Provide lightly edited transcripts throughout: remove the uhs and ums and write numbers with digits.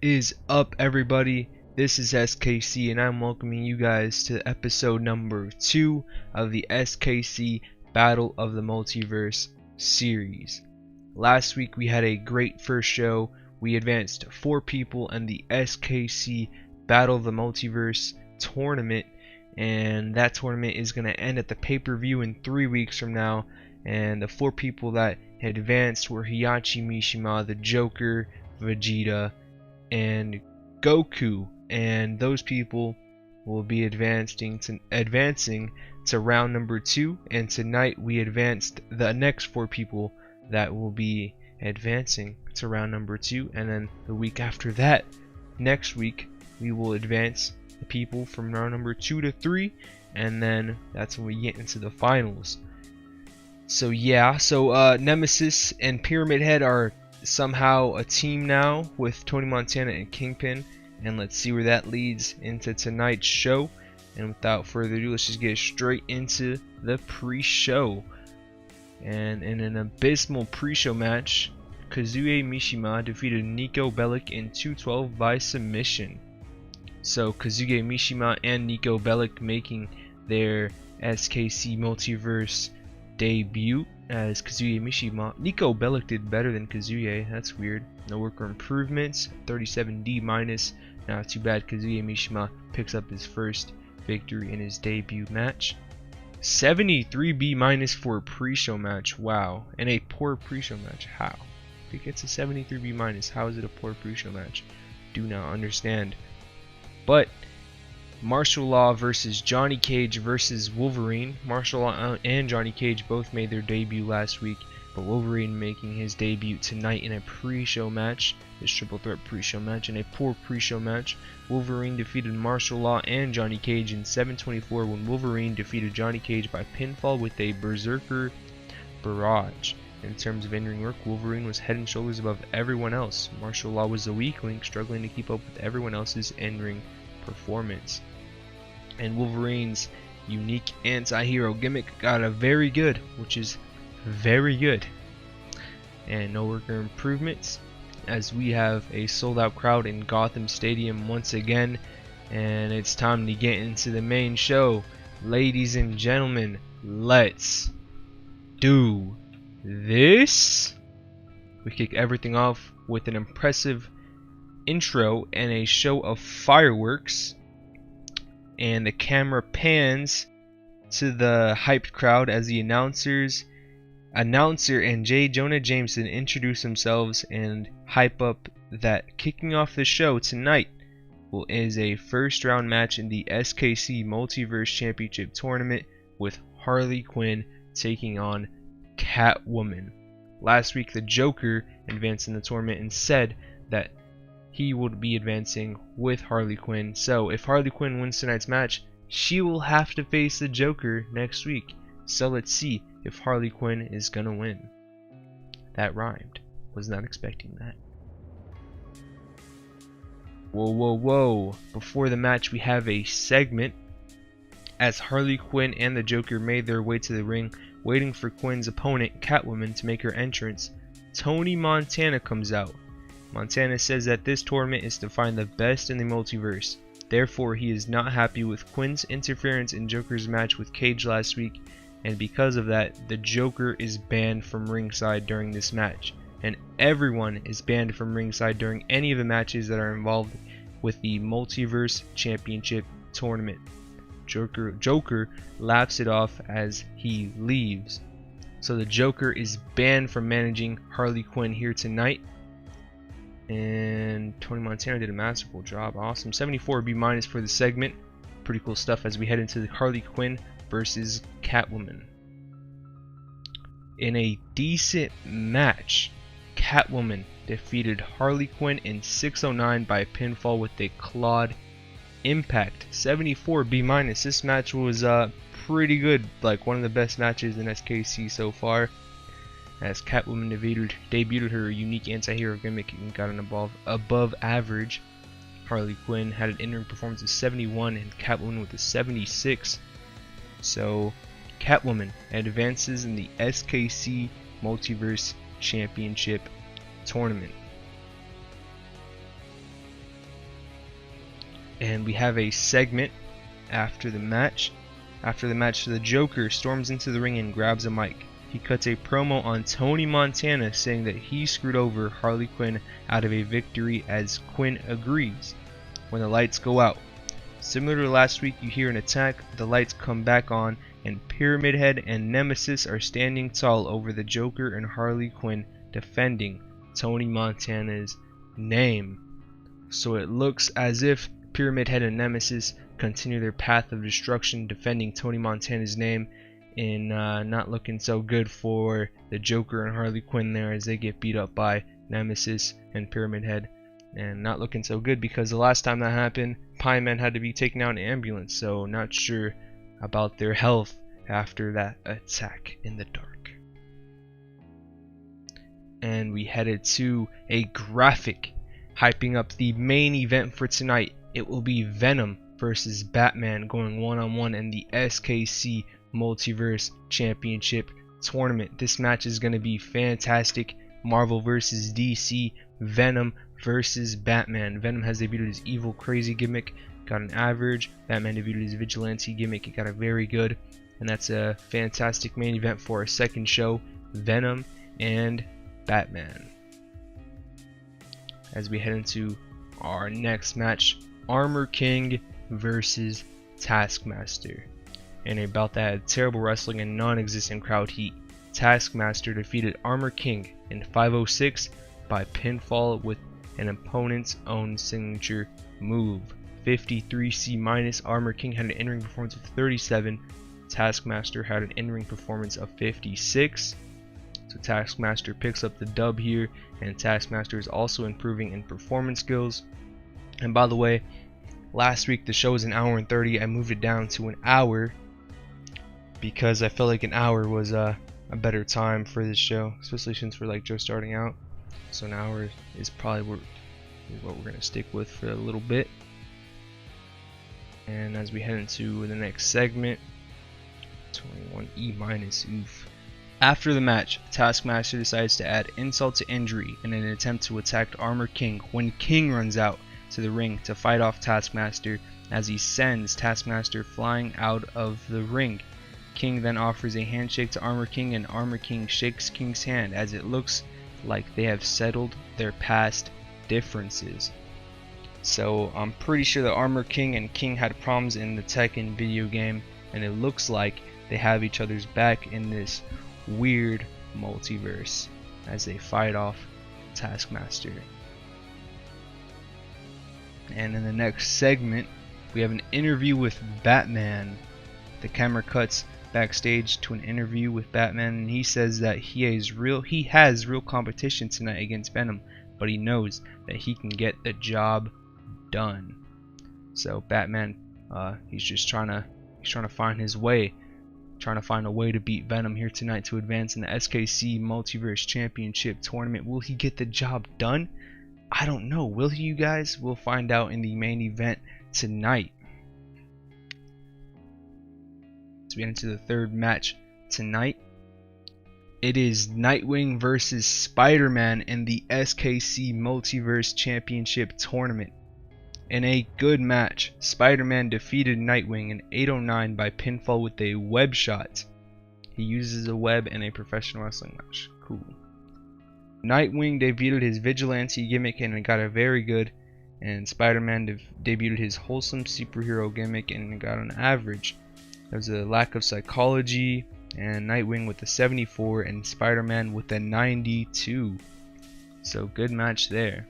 Is up, everybody? This is SKC and I'm welcoming you guys to episode number 2 of the SKC Battle of the Multiverse series. Last week we had a great first show. We advanced 4 people in the SKC Battle of the Multiverse tournament, and that tournament is going to end at the pay-per-view in 3 weeks from now. And the 4 people that advanced were Heihachi Mishima, the Joker, Vegeta, and Goku, and those people will be advancing to round number 2. And tonight we advanced the next 4 people that will be advancing to round number 2, and then the week after that, next week, we will advance the people from round number 2 to 3, and then that's when we get into the finals. So yeah, Nemesis and Pyramid Head are somehow a team now with Tony Montana and Kingpin, and let's see where that leads into tonight's show. And without further ado, let's just get straight into the pre-show. And in an abysmal pre-show match, Kazuya Mishima defeated Nico Bellic in 2:12 by submission. So Kazuya Mishima and Nico Bellic making their SKC Multiverse debut as Kazuya Mishima. Nico Bellic did better than Kazuya, that's weird. No worker improvements, 37D minus. Not too bad. Kazuya Mishima picks up his first victory in his debut match. 73B minus for a pre-show match, wow. And a poor pre-show match, how? If it gets a 73B minus, how is it a poor pre-show match? Do not understand. But Martial Law versus Johnny Cage versus Wolverine. Martial Law and Johnny Cage both made their debut last week, but Wolverine making his debut tonight in a pre-show match, this triple threat pre-show match. In a poor pre-show match, Wolverine defeated Martial Law and Johnny Cage in 7:24 when Wolverine defeated Johnny Cage by pinfall with a Berserker Barrage. In terms of in-ring work, Wolverine was head and shoulders above everyone else. Martial Law was the weak link, struggling to keep up with everyone else's in-ring performance. And Wolverine's unique anti-hero gimmick got a very good, which is very good. And no worker improvements, as we have a sold out crowd in Gotham Stadium once again. And it's time to get into the main show. Ladies and gentlemen, let's do this. We kick everything off with an impressive intro and a show of fireworks, and the camera pans to the hyped crowd as the announcer and J. Jonah Jameson introduce themselves and hype up that kicking off the show tonight is a first round match in the SKC Multiverse Championship Tournament with Harley Quinn taking on Catwoman. Last week the Joker advanced in the tournament and said that he would be advancing with Harley Quinn. So if Harley Quinn wins tonight's match, she will have to face the Joker next week. So let's see if Harley Quinn is gonna win. That rhymed. Was not expecting that. Whoa, whoa, whoa. Before the match we have a segment as Harley Quinn and the Joker made their way to the ring, waiting for Quinn's opponent, Catwoman, to make her entrance. Tony Montana comes out. Montana says that this tournament is to find the best in the multiverse. Therefore, he is not happy with Quinn's interference in Joker's match with Cage last week, and because of that, the Joker is banned from ringside during this match. And everyone is banned from ringside during any of the matches that are involved with the Multiverse Championship Tournament. Joker laughs it off as he leaves. So the Joker is banned from managing Harley Quinn here tonight. And Tony Montana did a masterful job. Awesome. 74B minus for the segment. Pretty cool stuff as we head into the Harley Quinn versus Catwoman. In a decent match, Catwoman defeated Harley Quinn in 6:09 by pinfall with a clawed impact. 74B minus. This match was pretty good, like one of the best matches in SKC so far, as Catwoman debuted her unique anti-hero gimmick and got an above average. Harley Quinn had an in-ring performance of 71 and Catwoman with a 76. So Catwoman advances in the SKC Multiverse Championship Tournament. And we have a segment after the match. After the match, the Joker storms into the ring and grabs a mic. He cuts a promo on Tony Montana saying that he screwed over Harley Quinn out of a victory, as Quinn agrees. When the lights go out, similar to last week, you hear an attack, the lights come back on, and Pyramid Head and Nemesis are standing tall over the Joker and Harley Quinn, defending Tony Montana's name. So it looks as if Pyramid Head and Nemesis continue their path of destruction, defending Tony Montana's name, and not looking so good for the Joker and Harley Quinn there, as they get beat up by Nemesis and Pyramid Head. And not looking so good, because the last time that happened, Pie Man had to be taken out in an ambulance, so not sure about their health after that attack in the dark. And we headed to a graphic hyping up the main event for tonight. It will be Venom versus Batman going one-on-one in the SKC Multiverse Championship Tournament. This match is going to be fantastic. Marvel versus DC, Venom versus Batman. Venom has debuted his evil crazy gimmick, got an average. Batman debuted his vigilante gimmick, it got a very good. And that's a fantastic main event for our second show, Venom and Batman. As we head into our next match, Armor King versus Taskmaster. In a bout that had terrible wrestling and non-existent crowd heat, Taskmaster defeated Armor King in 5:06 by pinfall with an opponent's own signature move. 53C-. Armor King had an in-ring performance of 37. Taskmaster had an in-ring performance of 56. So Taskmaster picks up the dub here, and Taskmaster is also improving in performance skills. And by the way, last week the show was an hour and 30. I moved it down to an hour because I felt like an hour was a better time for this show, especially since we're like just starting out. So an hour is probably what we're gonna stick with for a little bit. And as we head into the next segment, 21E-. Oof. After the match, Taskmaster decides to add insult to injury in an attempt to attack Armor King when King runs out to the ring to fight off Taskmaster, as he sends Taskmaster flying out of the ring. King then offers a handshake to Armor King, and Armor King shakes King's hand, as it looks like they have settled their past differences. So I'm pretty sure that Armor King and King had problems in the Tekken video game, and it looks like they have each other's back in this weird multiverse as they fight off Taskmaster. And in the next segment, we have an interview with Batman. The camera cuts backstage to an interview with Batman, and he says that he has real competition tonight against Venom, but he knows that he can get the job done. So Batman, he's just trying to find his way, trying to find a way to beat Venom here tonight to advance in the SKC Multiverse Championship Tournament. Will he get the job done? I don't know. Will he, you guys? We'll find out in the main event tonight. Let's get into the third match tonight. It is Nightwing versus Spider-Man in the SKC Multiverse Championship Tournament. In a good match, Spider-Man defeated Nightwing in 8:09 by pinfall with a web shot. He uses a web in a professional wrestling match. Cool. Nightwing debuted his vigilante gimmick and it got a very good, and Spider-Man debuted his wholesome superhero gimmick and it got an average. There's a lack of psychology, and Nightwing with a 74 and Spider-Man with a 92. So good match there.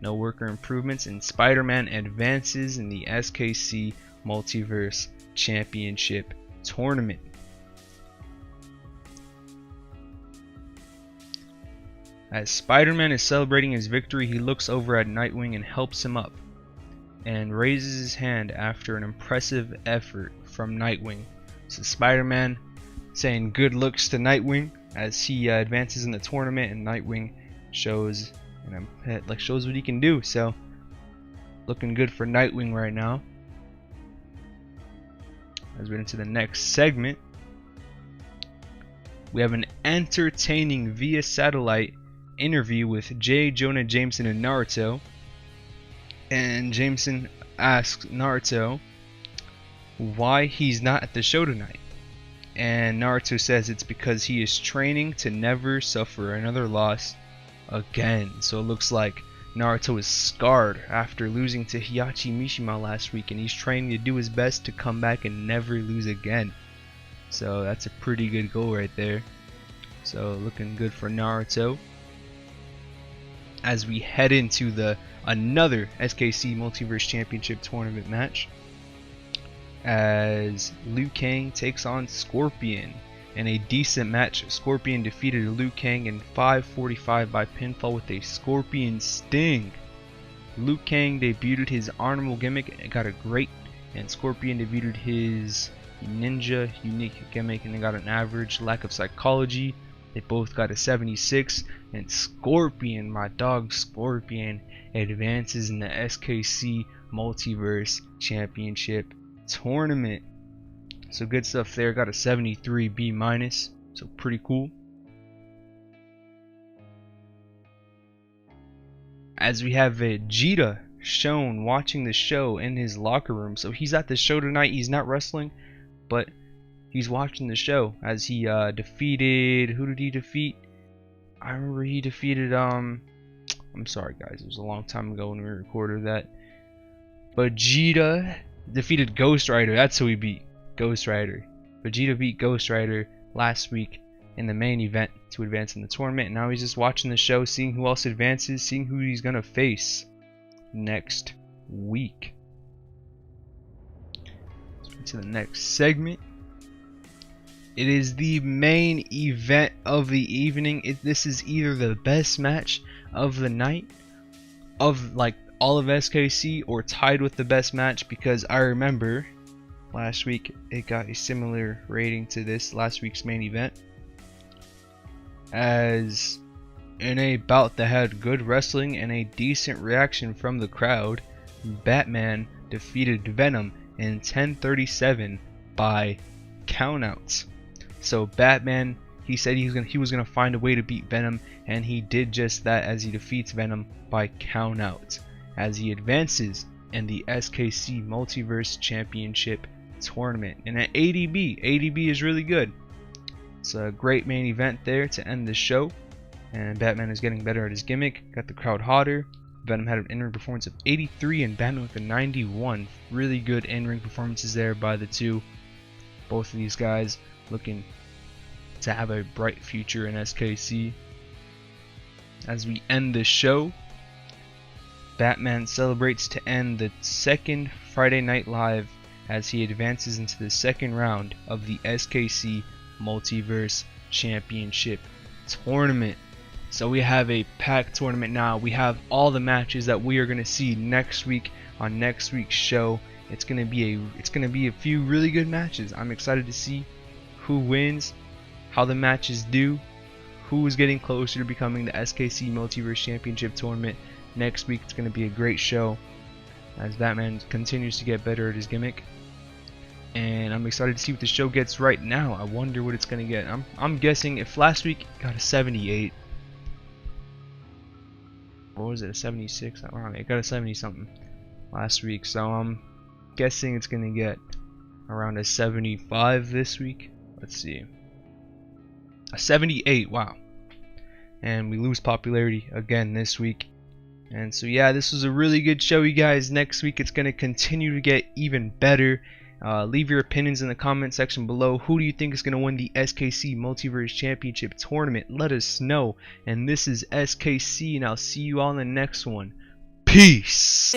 No worker improvements, and Spider-Man advances in the SKC Multiverse Championship Tournament. As Spider-Man is celebrating his victory, he looks over at Nightwing and helps him up, and raises his hand after an impressive effort from Nightwing. So Spider-Man saying good looks to Nightwing as he advances in the tournament, and Nightwing shows what he can do. So looking good for Nightwing right now. As we get into the next segment, we have an entertaining via satellite interview with J. Jonah Jameson and Naruto. And Jameson asks Naruto why he's not at the show tonight. And Naruto says it's because he is training to never suffer another loss again. So it looks like Naruto is scarred after losing to Heihachi Mishima last week, and he's training to do his best to come back and never lose again. So that's a pretty good goal right there. So looking good for Naruto. As we head into another SKC Multiverse Championship tournament match, as Liu Kang takes on Scorpion. In a decent match, Scorpion defeated Liu Kang in 5:45 by pinfall with a Scorpion Sting. Liu Kang debuted his honorable gimmick and got a great, and Scorpion debuted his ninja unique gimmick and they got an average. Lack of psychology, they both got a 76, and Scorpion, my dog Scorpion, advances in the SKC Multiverse Championship Tournament. So good stuff there. Got a 73 B-, so pretty cool. As we have Vegeta shown watching the show in his locker room. So he's at the show tonight. He's not wrestling, but he's watching the show as he defeated, who did he defeat? I remember he defeated I'm sorry guys, it was a long time ago when we recorded that. Vegeta defeated Ghost Rider. That's who he beat. Ghost Rider. Vegeta beat Ghost Rider last week in the main event to advance in the tournament. And now he's just watching the show, seeing who else advances, seeing who he's gonna face next week. Let's to the next segment. It is the main event of the evening. This is either the best match of the night, of like all of SKC, or tied with the best match, because I remember last week it got a similar rating to this last week's main event, as in a bout that had good wrestling and a decent reaction from the crowd, Batman defeated Venom in 10:37 by countouts. So Batman, he said he was gonna find a way to beat Venom, and he did just that as he defeats Venom by countouts, as he advances in the SKC Multiverse Championship Tournament. And at ADB is really good. It's a great main event there to end the show, and Batman is getting better at his gimmick, got the crowd hotter. Venom had an in-ring performance of 83 and Batman with a 91. Really good in-ring performances there by the two. Both of these guys looking to have a bright future in SKC. As we end the show, Batman celebrates to end the second Friday Night Live as he advances into the second round of the SKC Multiverse Championship Tournament. So we have a packed tournament now. We have all the matches that we are going to see next week on next week's show. It's going to be a few really good matches. I'm excited to see who wins, how the matches do, who is getting closer to becoming the SKC Multiverse Championship Tournament. Next week it's going to be a great show as Batman continues to get better at his gimmick. And I'm excited to see what the show gets right now. I wonder what it's going to get. I'm guessing if last week it got a 78, or was it a 76? I don't know. It got a 70 something last week, so I'm guessing it's going to get around a 75 this week. Let's see, a 78. Wow. And we lose popularity again this week. And so yeah, this was a really good show, you guys. Next week it's going to continue to get even better. Leave your opinions in the comment section below. Who do you think is going to win the SKC Multiverse Championship Tournament? Let us know. And this is SKC, and I'll see you all in the next one. Peace.